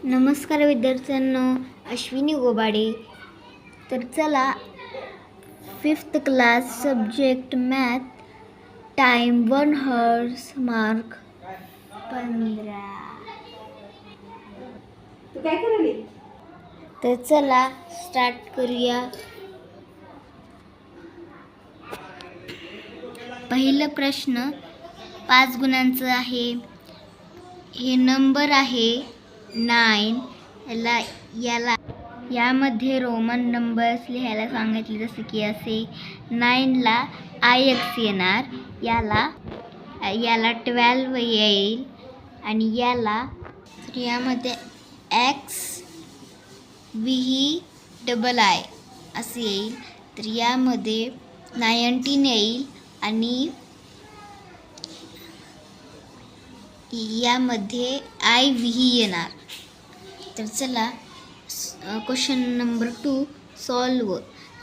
नमस्कार विद्यार्थ्यांनो, अश्विनी गोबाडे. तर चला 5th class subject math, time 1 horse, mark 15. तर चला स्टार्ट करूया. पहिला प्रश्न 5 गुणांचा आहे. हे नंबर आहे 9. याला यामध्ये रोमन नंबर्स लिहायला सांगितले, जसं की असे 9ला IX येणार, याला 12 येईल आणि यामध्ये XVI असे येईल. तर यामध्ये 19 येईल आणि यामध्ये IV येणार. तर चला question number 2 solve.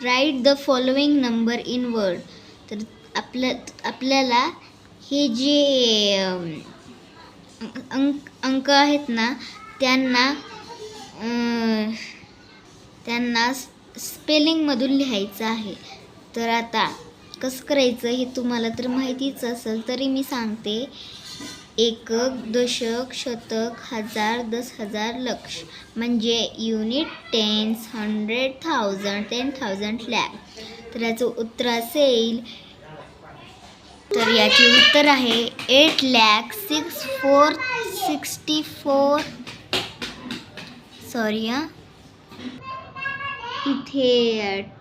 Write the following number in word. तर आपल्याला हे जे अंक आहेत ना, त्यांना स्पेलिंगमधून लिहायचं आहे. तर आता कसं करायचं हे तुम्हाला तर माहितीच असेल, तरी मी सांगते. एकक, दशक, शतक, हजार, 10,000, लक्ष म्हणजे युनिट, टेन्स, 100, 1000, 10,000, लॅक. तर याचं उत्तर असेल, तर याचे उत्तर आहे 8,06,464. सॉरी इथे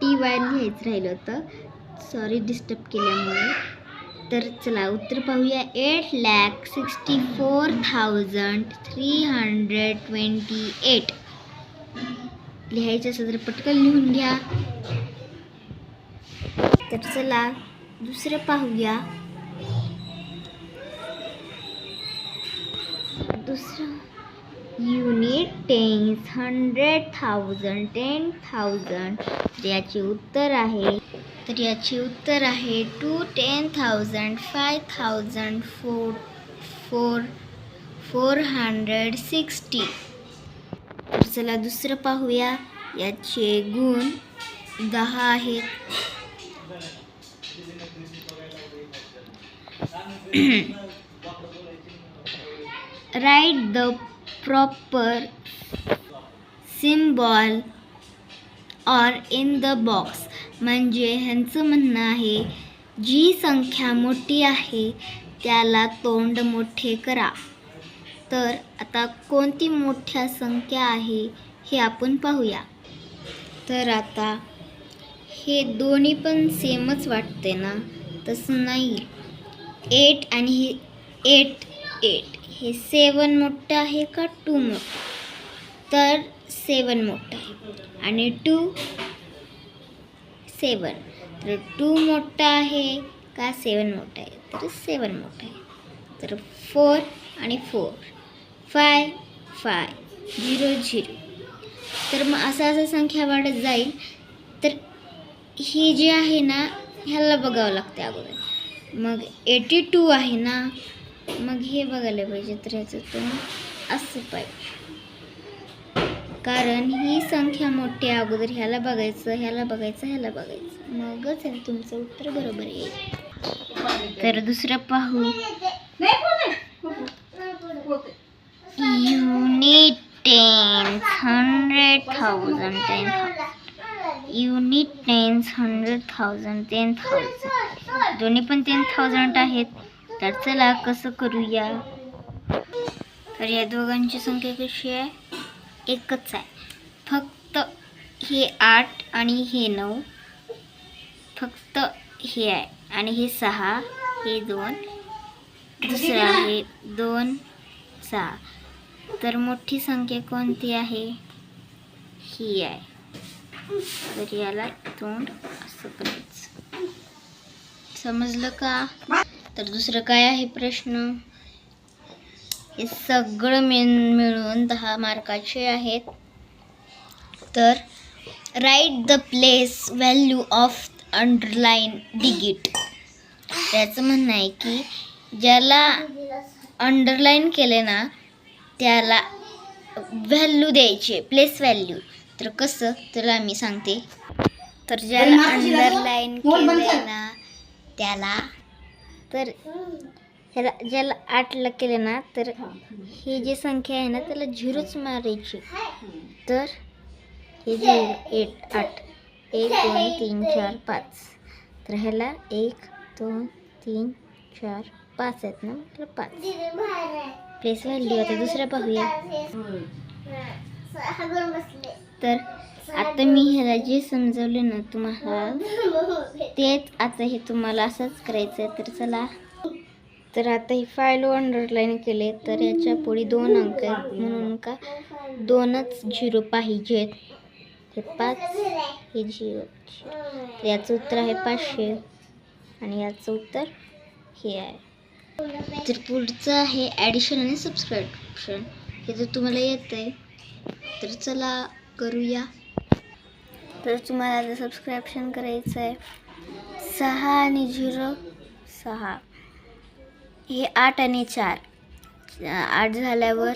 TY लिहायचं राहिलं होतं, सॉरी डिस्टर्ब केल्यामुळे. तर चला उत्तर पाहूया. 8,64,328 लिहायचं असेल तर पटकन लिहून घ्या. तर चला दुसरं पाहूया. दुसरं युनिट, टेन्स, 100,000, 10,000. याचे उत्तर आहे 2, 10,000, 5,000, 460. तर चला दुसरं पाहूया. याचे गुण 10 आहेत. Write the proper symbol or in the box. म्हणजे ह्यांचं म्हणणं आहे, जी संख्या मोठी आहे त्याला तोंड मोठे करा. तर आता कोणती मोठ्या संख्या आहे हे आपण पाहूया. तर आता हे दोन्ही पण सेमच वाटते ना, तसं नाही. 8 आणि 8 हे 7 मोठं आहे का 2 मोठं? तर 7 मोठं आहे आणि 2 7. तर 2 मोठा आहे का 7 मोठा आहे? तर 7 मोठा आहे. तर 4 आणि 4, 5 0 0. तर मग असं संख्या वाढत जाईल. तर ही जी आहे ना, ह्याला बघावं लागते अगोदर. मग 82 आहे ना, मग हे बघायला पाहिजे. तर ह्याचं तोंड असं पाहिजे, कारण ही संख्या मोठी आहे. अगोदर ह्याला बघायचं, मगच तुमचं उत्तर बरोबर येईल. तर दुसरं पाहू. Unit, tens, 100,000, 10,000. Unit, tens, 100,000, 10,000. दोन्ही पण 10,000 आहेत. तर चला कसं करूया. तर या दोघांची संख्या कशी आहे? एकच आहे. फक्त हे 8 आणि हे 9, फक्त हे आहे. आणि हे 6, हे 2, दुसरं आहे 2, 6. तर मोठी संख्या कोणती आहे? ही आहे. तर याला तोंड असं करायचं. समजलं का? तर दुसरं काय आहे प्रश्न? हे सगळं मिळून 10 मार्काचे आहेत. तर write the place value of underline digit. त्याचं म्हणणं आहे की ज्याला अंडरलाईन केले ना, त्याला व्हॅल्यू द्यायचे, प्लेस व्हॅल्यू. तर कसं तर आम्ही सांगते. तर ज्याला अंडरलाईन केलं ना त्याला, तर ह्याला ज्याला 8ला केलं ना तर ही जी संख्या आहे ना त्याला 0च मारायची. तर हे 8 1 2 3 4 5. तर ह्याला 1 2 3 4 5 आहेत ना, तर 5 प्लेस व्हॅल्यू. आता दुसऱ्या पाहूया. तर आता मी ह्याला जे समजवले ना तुम्हाला तेच आता हे तुम्हाला असंच करायचं आहे. तर चला. तर आता ही फाईल अंडरलाईन केले तर याच्या पुढे 2 अंक आहेत म्हणून का 2च 0 पाहिजेत. हे 5 हे 0. तर याचं उत्तर आहे 500 आणि याचं उत्तर हे आहे. तर पुढचं आहे ॲडिशन आणि सबस्ट्रॅक्शन. हे जर तुम्हाला येत आहे तर चला करूया. तर तुम्हाला जर सबस्क्रिप्शन करायचं आहे 6 आणि 0 6. हे 8 आणि 4. 8 झाल्यावर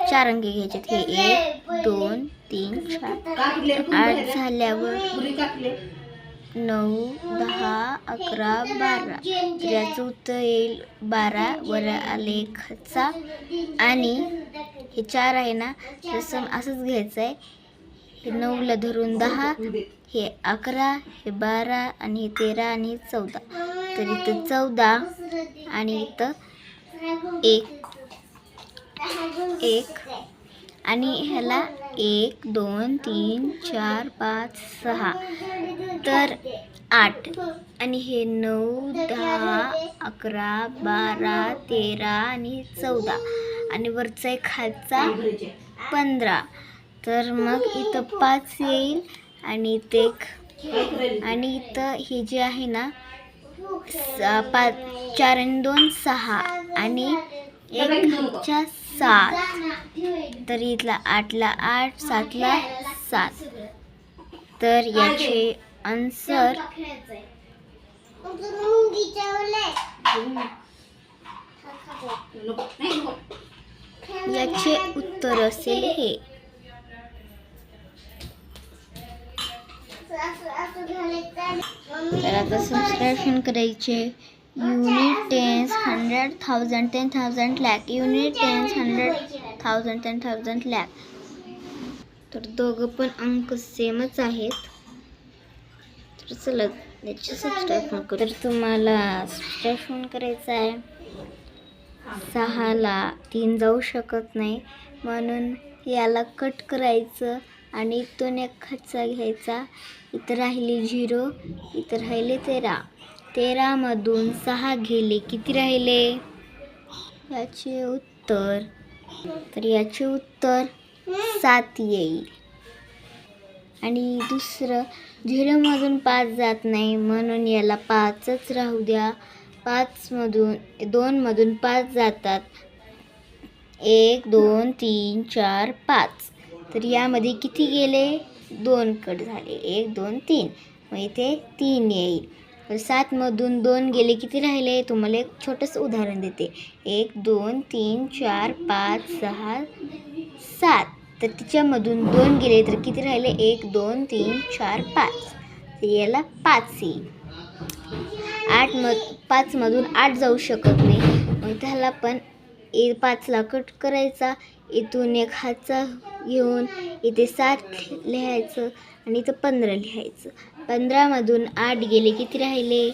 4 अंक घ्यायचे. हे 1 2 3 4. 8 झाल्यावर 9 10 11 12. तर याचं उत्तर येईल 12. वर आले खचा आणि हे 4 आहे ना तसं असंच घ्यायचं आहे. हे 9ला धरून 10, हे 11, हे 12 आणि हे 13 आणि हे 14. तर इथं 14 आणि इथं 1 आणि ह्याला 1 2 3 4 5 6. तर 8 आणि हे 9 10 11 12 13 आणि 14 आणि वरचा एक खालचा 15. तर मग इथं 5 येईल आणि इथे आणि इथं हे जे आहे ना 5 4 आणि 2 6 आणि 1च्या 7. तर इथला 8ला 8 7ला 7. तर याचे आन्सर याचे उत्तर असेल हे. तर आता सबस्क्रिप्शन करायचे. Unit tens 100,000 10,000 lakh. Unit tens 100,000 10,000 lakh. तर दोघं पण अंक सेमच आहेत. तर चला याची सबस्क्रिप्शन करू. तर तुम्हाला सबस्क्रिप्शन करायचं आहे. 6ला 3 जाऊ शकत नाही म्हणून याला कट करायचं आणि इथून एक खचा घ्यायचा. इथं राहिले 0, इथं राहिले 13. 13 मधून 6 गेले, किती राहिले? याचे उत्तर तर याचे उत्तर 7 येईल. आणि दुसरं 0 मधून 5 जात नाही म्हणून याला 5च राहू द्या. 2 मधून 5 जातात. 1 2 3 4 5. तर यामध्ये किती गेले? 2 कट झाले. 1 2 3. मग इथे 3 येईल. 7 मधून 2 गेले, किती राहिले? तुम्हाला एक छोटंसं उदाहरण देते. 1 2 3 4 5 6 7. तर तिच्यामधून 2 गेले तर किती राहिले? 1 2 3 4 5. तर याला 5 येईल. 5 मधून 8 जाऊ शकत नाही मग त्याला पण 5ला कट करायचा. इथून एक हातचा घेऊन इथे 7 लिहायचं आणि इथं 15 लिहायचं. 15 मधून 8 गेले, किती राहिले?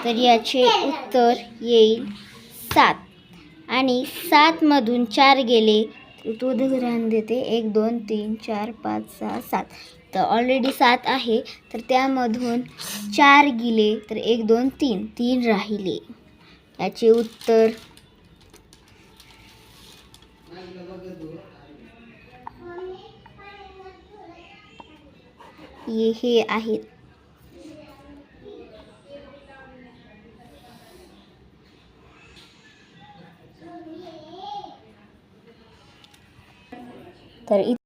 तर याचे उत्तर येईल 7. आणि 7 मधून 4 गेले तर उदाहरण देते. 1 2 3 4 5 6 7. तर ऑलरेडी 7 आहे तर त्यामधून 4 गेले तर 1 2 3 राहिले. याचे उत्तर हे आहेत. तर